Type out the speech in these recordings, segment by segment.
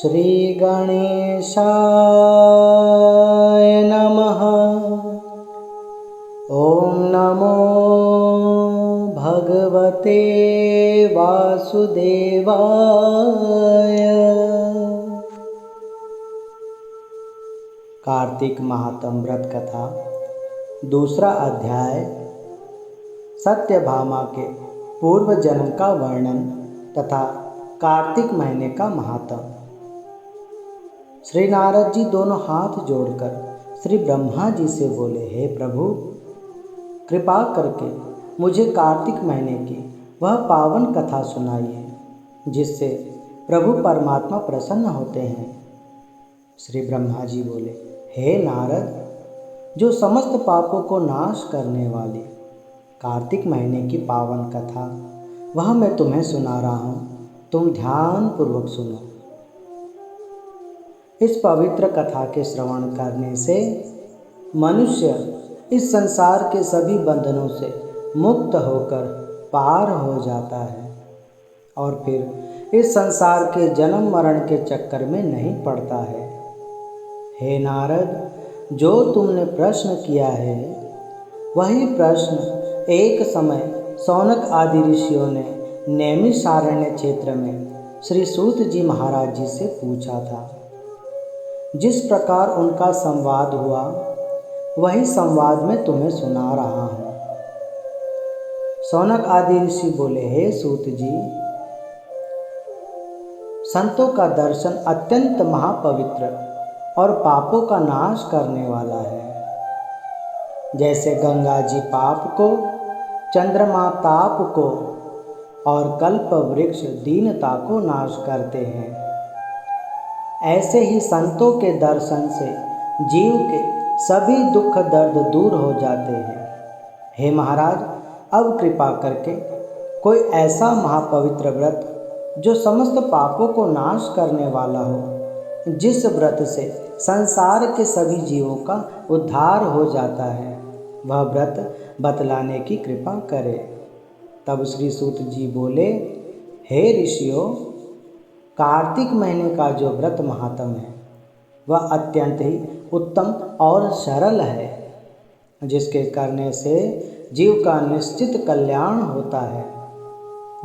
श्री गणेशाय नमः। ओम नमो भगवते वासुदेवाय। कार्तिक महात्म व्रत कथा दूसरा अध्याय। सत्यभामा के पूर्व जन्म का वर्णन तथा कार्तिक महीने का महात्म। श्री नारद जी दोनों हाथ जोड़कर श्री ब्रह्मा जी से बोले, हे प्रभु, कृपा करके मुझे कार्तिक महीने की वह पावन कथा सुनाइए जिससे प्रभु परमात्मा प्रसन्न होते हैं। श्री ब्रह्मा जी बोले, हे नारद, जो समस्त पापों को नाश करने वाली कार्तिक महीने की पावन कथा वह मैं तुम्हें सुना रहा हूँ, तुम ध्यान पूर्वक सुनो। इस पवित्र कथा के श्रवण करने से मनुष्य इस संसार के सभी बंधनों से मुक्त होकर पार हो जाता है और फिर इस संसार के जन्म मरण के चक्कर में नहीं पड़ता है। हे नारद, जो तुमने प्रश्न किया है वही प्रश्न एक समय शौनक आदि ऋषियों ने नैमिषारण्य क्षेत्र में श्री सूत जी महाराज जी से पूछा था। जिस प्रकार उनका संवाद हुआ वही संवाद मैं तुम्हें सुना रहा हूँ। शौनक आदि ऋषि बोले, हे सूत जी, संतों का दर्शन अत्यंत महापवित्र और पापों का नाश करने वाला है। जैसे गंगा जी पाप को, चंद्रमा ताप को और कल्प वृक्ष दीनता को नाश करते हैं, ऐसे ही संतों के दर्शन से जीव के सभी दुख दर्द दूर हो जाते हैं। हे महाराज, अब कृपा करके कोई ऐसा महापवित्र व्रत जो समस्त पापों को नाश करने वाला हो, जिस व्रत से संसार के सभी जीवों का उद्धार हो जाता है, वह व्रत बतलाने की कृपा करे। तब श्री सूत जी बोले, हे ऋषियों, कार्तिक महीने का जो व्रत महात्म है वह अत्यंत ही उत्तम और सरल है, जिसके करने से जीव का निश्चित कल्याण होता है।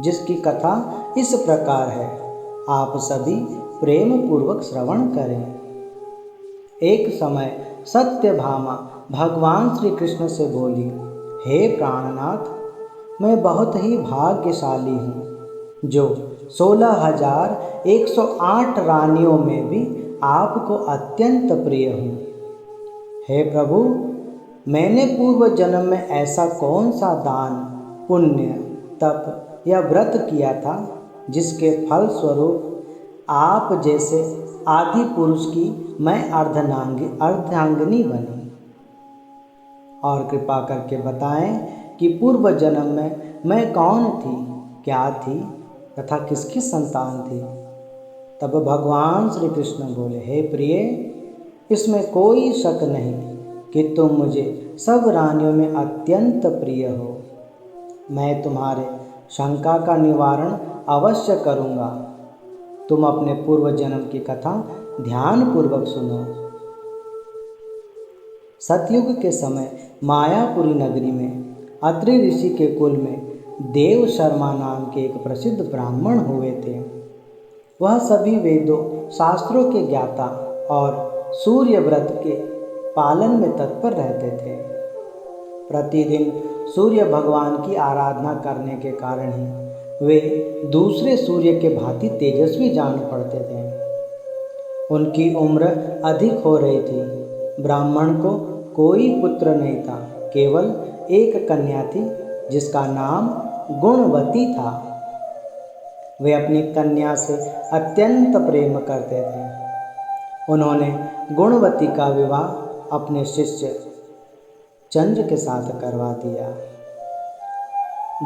जिसकी कथा इस प्रकार है, आप सभी प्रेम पूर्वक श्रवण करें। एक समय सत्यभामा भगवान श्री कृष्ण से बोली, हे प्राणनाथ, मैं बहुत ही भाग्यशाली हूँ जो 16,108 रानियों में भी आपको अत्यंत प्रिय हूँ। हे प्रभु, मैंने पूर्व जन्म में ऐसा कौन सा दान, पुण्य, तप या व्रत किया था जिसके फल स्वरूप आप जैसे आदि पुरुष की मैं अर्धांगिनी बनी। और कृपा करके बताएं कि पूर्व जन्म में मैं कौन थी, क्या थी तथा किसकी संतान थी। तब भगवान श्री कृष्ण बोले, हे प्रिय, इसमें कोई शक नहीं कि तुम मुझे सब रानियों में अत्यंत प्रिय हो। मैं तुम्हारे शंका का निवारण अवश्य करूँगा। तुम अपने पूर्व जन्म की कथा ध्यान पूर्वक सुनो। सतयुग के समय मायापुरी नगरी में अत्रि ऋषि के कुल में देव शर्मा नाम के एक प्रसिद्ध ब्राह्मण हुए थे। वह सभी वेदों शास्त्रों के ज्ञाता और सूर्य व्रत के पालन में तत्पर रहते थे। प्रतिदिन सूर्य भगवान की आराधना करने के कारण ही वे दूसरे सूर्य के भांति तेजस्वी जान पड़ते थे। उनकी उम्र अधिक हो रही थी। ब्राह्मण को कोई पुत्र नहीं था, केवल एक कन्या थी जिसका नाम गुणवती था। वे अपनी कन्या से अत्यंत प्रेम करते थे। उन्होंने गुणवती का विवाह अपने शिष्य चंद्र के साथ करवा दिया।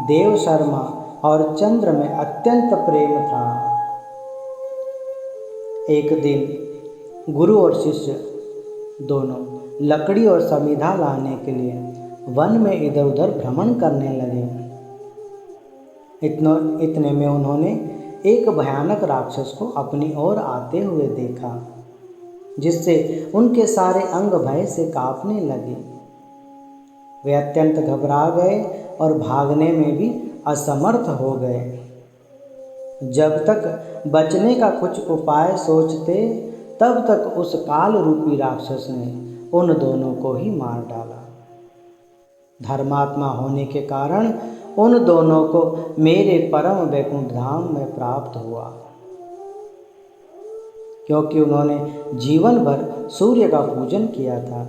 देव शर्मा और चंद्र में अत्यंत प्रेम था। एक दिन गुरु और शिष्य दोनों लकड़ी और समिधा लाने के लिए वन में इधर उधर भ्रमण करने लगे। इतने में उन्होंने एक भयानक राक्षस को अपनी ओर आते हुए देखा, जिससे उनके सारे अंग भय से कांपने लगे। वे अत्यंत घबरा गए और भागने में भी असमर्थ हो गए। जब तक बचने का कुछ उपाय सोचते, तब तक उस काल रूपी राक्षस ने उन दोनों को ही मार डाला। धर्मात्मा होने के कारण उन दोनों को मेरे परम वैकुंठ धाम में प्राप्त हुआ, क्योंकि उन्होंने जीवन भर सूर्य का पूजन किया था।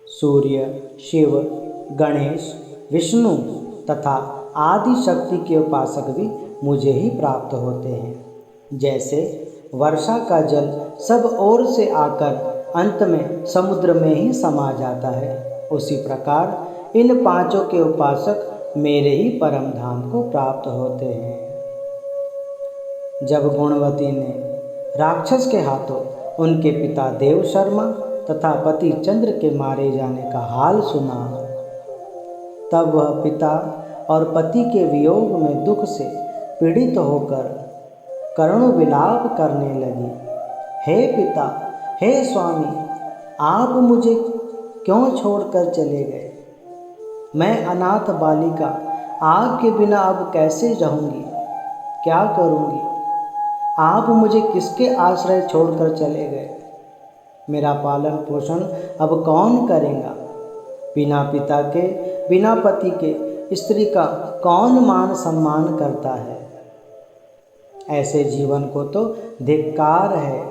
सूर्य, शिव, गणेश, विष्णु तथा आदि शक्ति के उपासक भी मुझे ही प्राप्त होते हैं। जैसे वर्षा का जल सब ओर से आकर अंत में समुद्र में ही समा जाता है, उसी प्रकार इन पांचों के उपासक मेरे ही परम धाम को प्राप्त होते हैं। जब गुणवती ने राक्षस के हाथों उनके पिता देव शर्मा तथा पति चंद्र के मारे जाने का हाल सुना, तब वह पिता और पति के वियोग में दुख से पीड़ित होकर करुण विलाप करने लगी। हे पिता, हे स्वामी, आप मुझे क्यों छोड़कर चले गए? मैं अनाथ बालिका आपके बिना अब कैसे रहूँगी? क्या करूँगी? आप मुझे किसके आश्रय छोड़कर चले गए? मेरा पालन पोषण अब कौन करेगा? बिना पिता के, बिना पति के स्त्री का कौन मान सम्मान करता है? ऐसे जीवन को तो धिक्कार है।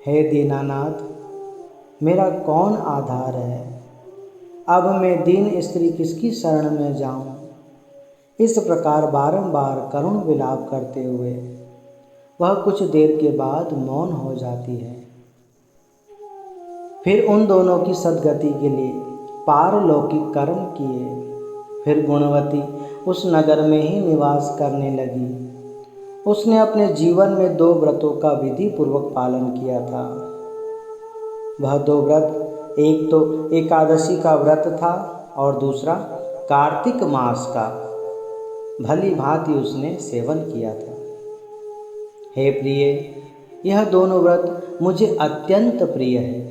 हे दीनानाथ, मेरा कौन आधार है? अब मैं दीन स्त्री किसकी शरण में जाऊं? इस प्रकार बारंबार करुण विलाप करते हुए वह कुछ देर के बाद मौन हो जाती है। फिर उन दोनों की सद्गति के लिए पारलौकिक कर्म किए। फिर गुणवती उस नगर में ही निवास करने लगी। उसने अपने जीवन में 2 व्रतों का विधि पूर्वक पालन किया था। वह 2 व्रत, एक तो एकादशी का व्रत था और दूसरा कार्तिक मास का भली भांति उसने सेवन किया था। हे प्रिय, यह दोनों व्रत मुझे अत्यंत प्रिय है।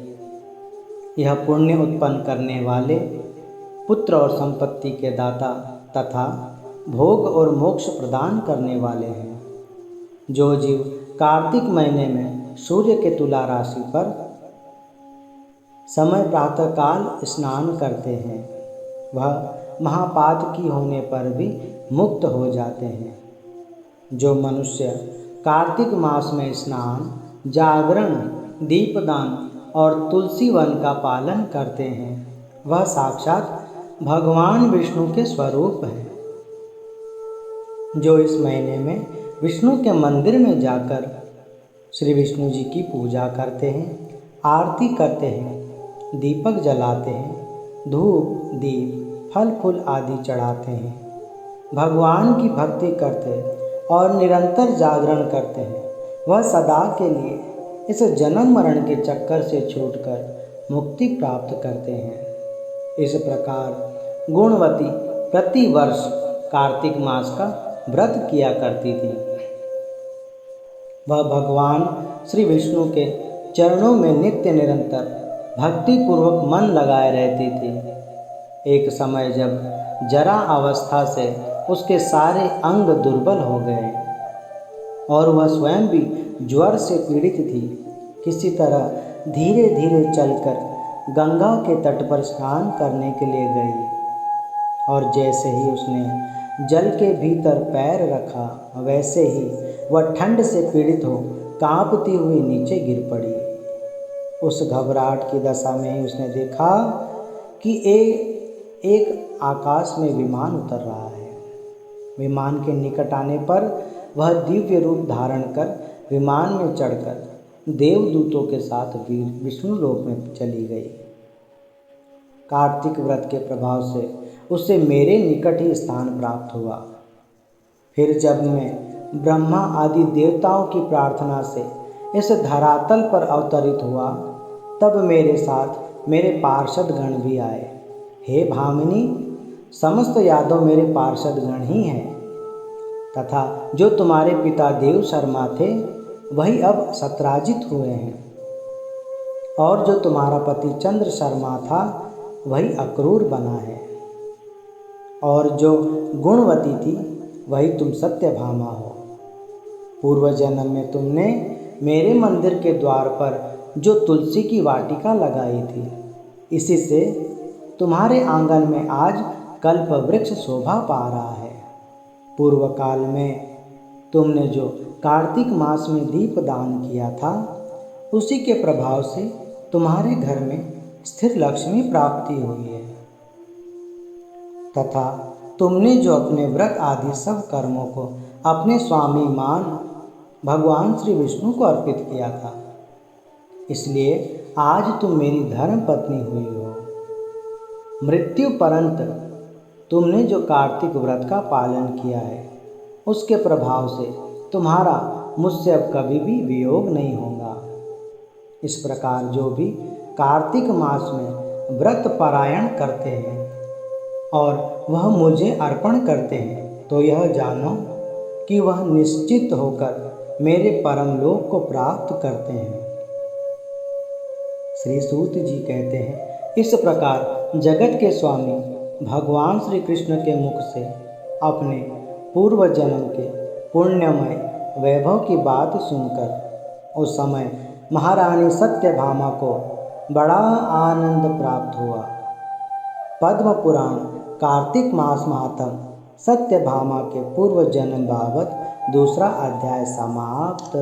यह पुण्य उत्पन्न करने वाले, पुत्र और संपत्ति के दाता तथा भोग और मोक्ष प्रदान करने वाले हैं। जो जीव कार्तिक महीने में सूर्य के तुला राशि पर समय प्रातःकाल स्नान करते हैं, वह महापातकी होने पर भी मुक्त हो जाते हैं। जो मनुष्य कार्तिक मास में स्नान, जागरण, दीपदान और तुलसी वन का पालन करते हैं, वह साक्षात भगवान विष्णु के स्वरूप हैं। जो इस महीने में विष्णु के मंदिर में जाकर श्री विष्णु जी की पूजा करते हैं, आरती करते हैं, दीपक जलाते हैं, धूप, दीप, फल फूल आदि चढ़ाते हैं, भगवान की भक्ति करते हैं और निरंतर जागरण करते हैं, वह सदा के लिए इस जन्म मरण के चक्कर से छूटकर मुक्ति प्राप्त करते हैं। इस प्रकार गुणवती प्रति वर्ष कार्तिक मास का व्रत किया करती थी। वह भगवान श्री विष्णु के चरणों में नित्य निरंतर भक्ति पूर्वक मन लगाए रहती थी। एक समय जब जरा अवस्था से उसके सारे अंग दुर्बल हो गए और वह स्वयं भी ज्वर से पीड़ित थी, किसी तरह धीरे धीरे चलकर गंगा के तट पर स्नान करने के लिए गई और जैसे ही उसने जल के भीतर पैर रखा, वैसे ही वह ठंड से पीड़ित हो कांपती हुई नीचे गिर पड़ी। उस घबराहट की दशा में ही उसने देखा कि एक आकाश में विमान उतर रहा है। विमान के निकट आने पर वह दिव्य रूप धारण कर विमान में चढ़कर देवदूतों के साथ विष्णु लोक में चली गई। कार्तिक व्रत के प्रभाव से उसे मेरे निकट ही स्थान प्राप्त हुआ। फिर जब मैं ब्रह्मा आदि देवताओं की प्रार्थना से इस धरातल पर अवतरित हुआ, तब मेरे साथ मेरे पार्षद गण भी आए। हे भामिनी, समस्त यादव मेरे पार्षद गण ही हैं। तथा जो तुम्हारे पिता देव शर्मा थे वही अब सत्राजित हुए हैं, और जो तुम्हारा पति चंद्र शर्मा था वही अक्रूर बना है, और जो गुणवती थी वही तुम सत्यभामा हो। पूर्व जन्म में तुमने मेरे मंदिर के द्वार पर जो तुलसी की वाटिका लगाई थी, इसी से तुम्हारे आंगन में आज कल्प वृक्ष शोभा पा रहा है। पूर्व काल में तुमने जो कार्तिक मास में दीप दान किया था, उसी के प्रभाव से तुम्हारे घर में स्थिर लक्ष्मी प्राप्ति हुई है, तथा तुमने जो अपने व्रत आदि सब कर्मों को अपने स्वामी मान भगवान श्री विष्णु को अर्पित किया था, इसलिए आज तुम मेरी धर्म पत्नी हुई हो। मृत्यु पर्यंत तुमने जो कार्तिक व्रत का पालन किया है, उसके प्रभाव से तुम्हारा मुझसे अब कभी भी वियोग नहीं होगा। इस प्रकार जो भी कार्तिक मास में व्रत पारायण करते हैं और वह मुझे अर्पण करते हैं, तो यह जानो कि वह निश्चित होकर मेरे परम लोक को प्राप्त करते हैं। श्री सूत जी कहते हैं, इस प्रकार जगत के स्वामी भगवान श्री कृष्ण के मुख से अपने पूर्व जन्म के पुण्यमय वैभव की बात सुनकर उस समय महारानी सत्यभामा को बड़ा आनंद प्राप्त हुआ। पद्म पुराण कार्तिक मास महात्म सत्यभामा के पूर्व जन्म बाबत दूसरा अध्याय समाप्त।